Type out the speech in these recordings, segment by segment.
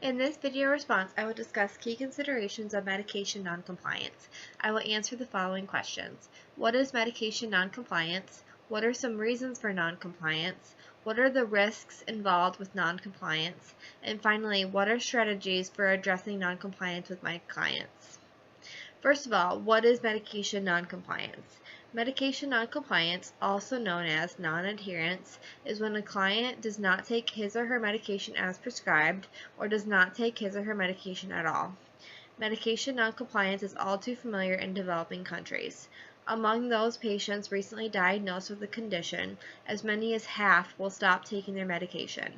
In this video response, I will discuss key considerations of medication noncompliance. I will answer the following questions. What is medication noncompliance? What are some reasons for noncompliance? What are the risks involved with noncompliance? And finally, what are strategies for addressing noncompliance with my clients? First of all, what is medication noncompliance? Medication noncompliance, also known as non-adherence, is when a client does not take his or her medication as prescribed or does not take his or her medication at all. Medication noncompliance is all too familiar in developing countries. Among those patients recently diagnosed with the condition, as many as half will stop taking their medication.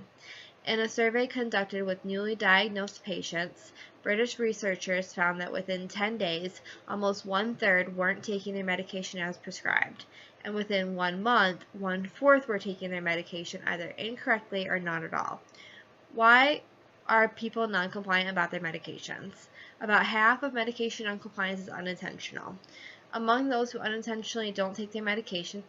In a survey conducted with newly diagnosed patients, British researchers found that within 10 days, almost one-third weren't taking their medication as prescribed, and within 1 month, one-fourth were taking their medication either incorrectly or not at all. Why are people non-compliant about their medications? About half of medication noncompliance is unintentional. Among those who unintentionally don't take their medication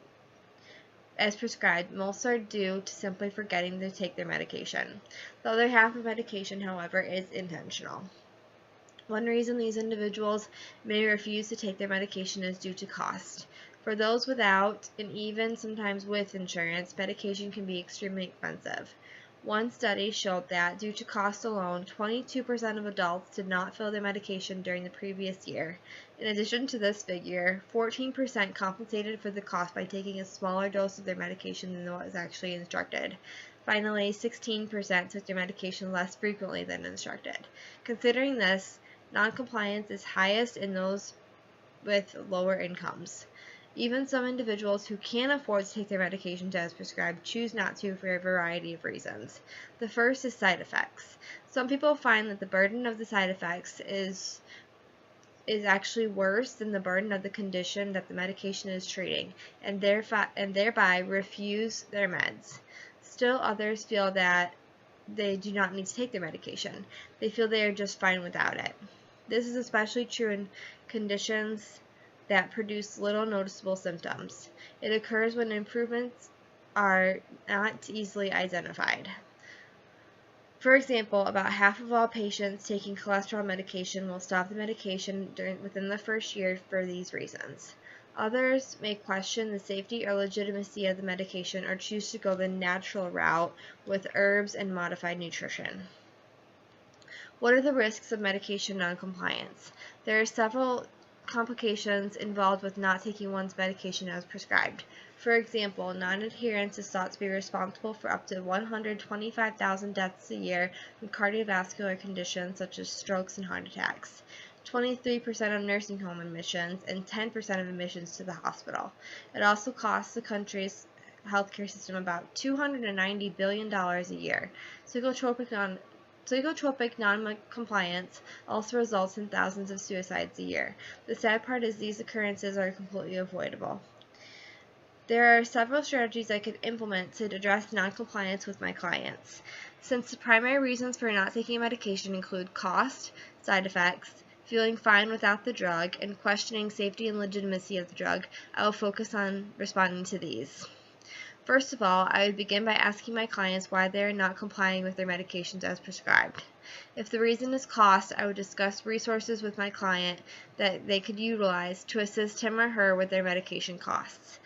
as prescribed, most are due to simply forgetting to take their medication. The other half of medication, however, is intentional. One reason these individuals may refuse to take their medication is due to cost. For those without, and even sometimes with insurance, medication can be extremely expensive. One study showed that, due to cost alone, 22% of adults did not fill their medication during the previous year. In addition to this figure, 14% compensated for the cost by taking a smaller dose of their medication than what was actually instructed. Finally, 16% took their medication less frequently than instructed. Considering this, noncompliance is highest in those with lower incomes. Even some individuals who can afford to take their medications as prescribed choose not to for a variety of reasons. The first is side effects. Some people find that the burden of the side effects is actually worse than the burden of the condition that the medication is treating, and thereby refuse their meds. Still, others feel that they do not need to take their medication. They feel they are just fine without it. This is especially true in conditions that produce little noticeable symptoms. It occurs when improvements are not easily identified. For example, about half of all patients taking cholesterol medication will stop the medication within the first year for these reasons. Others may question the safety or legitimacy of the medication or choose to go the natural route with herbs and modified nutrition. What are the risks of medication noncompliance? There are several complications involved with not taking one's medication as prescribed. For example, non-adherence is thought to be responsible for up to 125,000 deaths a year from cardiovascular conditions such as strokes and heart attacks, 23% of nursing home admissions, and 10% of admissions to the hospital. It also costs the country's healthcare system about $290 billion a year. Psychotropic non-compliance also results in thousands of suicides a year. The sad part is these occurrences are completely avoidable. There are several strategies I could implement to address non-compliance with my clients. Since the primary reasons for not taking medication include cost, side effects, feeling fine without the drug, and questioning safety and legitimacy of the drug, I will focus on responding to these. First of all, I would begin by asking my clients why they are not complying with their medications as prescribed. If the reason is cost, I would discuss resources with my client that they could utilize to assist him or her with their medication costs.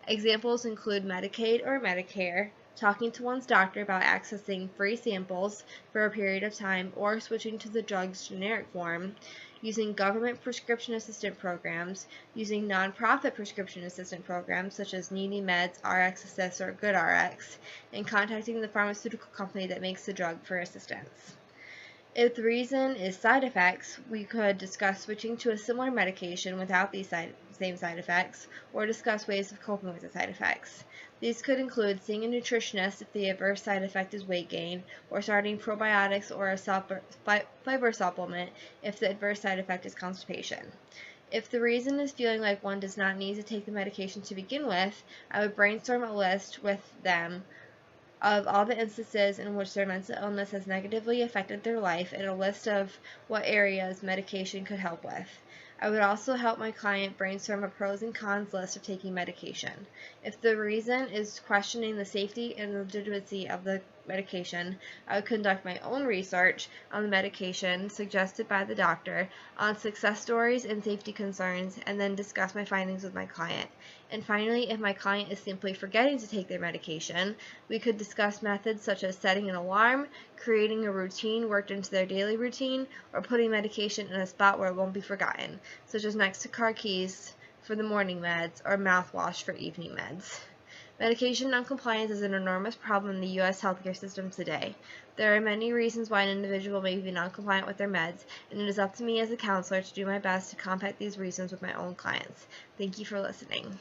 Examples include Medicaid or Medicare, talking to one's doctor about accessing free samples for a period of time or switching to the drug's generic form, using government prescription assistant programs, using nonprofit prescription assistant programs such as Needy Meds, RxAssist, or GoodRx, and contacting the pharmaceutical company that makes the drug for assistance. If the reason is side effects, we could discuss switching to a similar medication without these same side effects, or discuss ways of coping with the side effects. These could include seeing a nutritionist if the adverse side effect is weight gain, or starting probiotics or a fiber supplement if the adverse side effect is constipation. If the reason is feeling like one does not need to take the medication to begin with, I would brainstorm a list with them of all the instances in which their mental illness has negatively affected their life and a list of what areas medication could help with. I would also help my client brainstorm a pros and cons list of taking medication. If the reason is questioning the safety and legitimacy of the medication, I would conduct my own research on the medication suggested by the doctor, on success stories and safety concerns, and then discuss my findings with my client. And finally, if my client is simply forgetting to take their medication, we could discuss methods such as setting an alarm, creating a routine worked into their daily routine, or putting medication in a spot where it won't be forgotten, such as next to car keys for the morning meds or mouthwash for evening meds. Medication noncompliance is an enormous problem in the U.S. healthcare system today. There are many reasons why an individual may be noncompliant with their meds, and it is up to me as a counselor to do my best to combat these reasons with my own clients. Thank you for listening.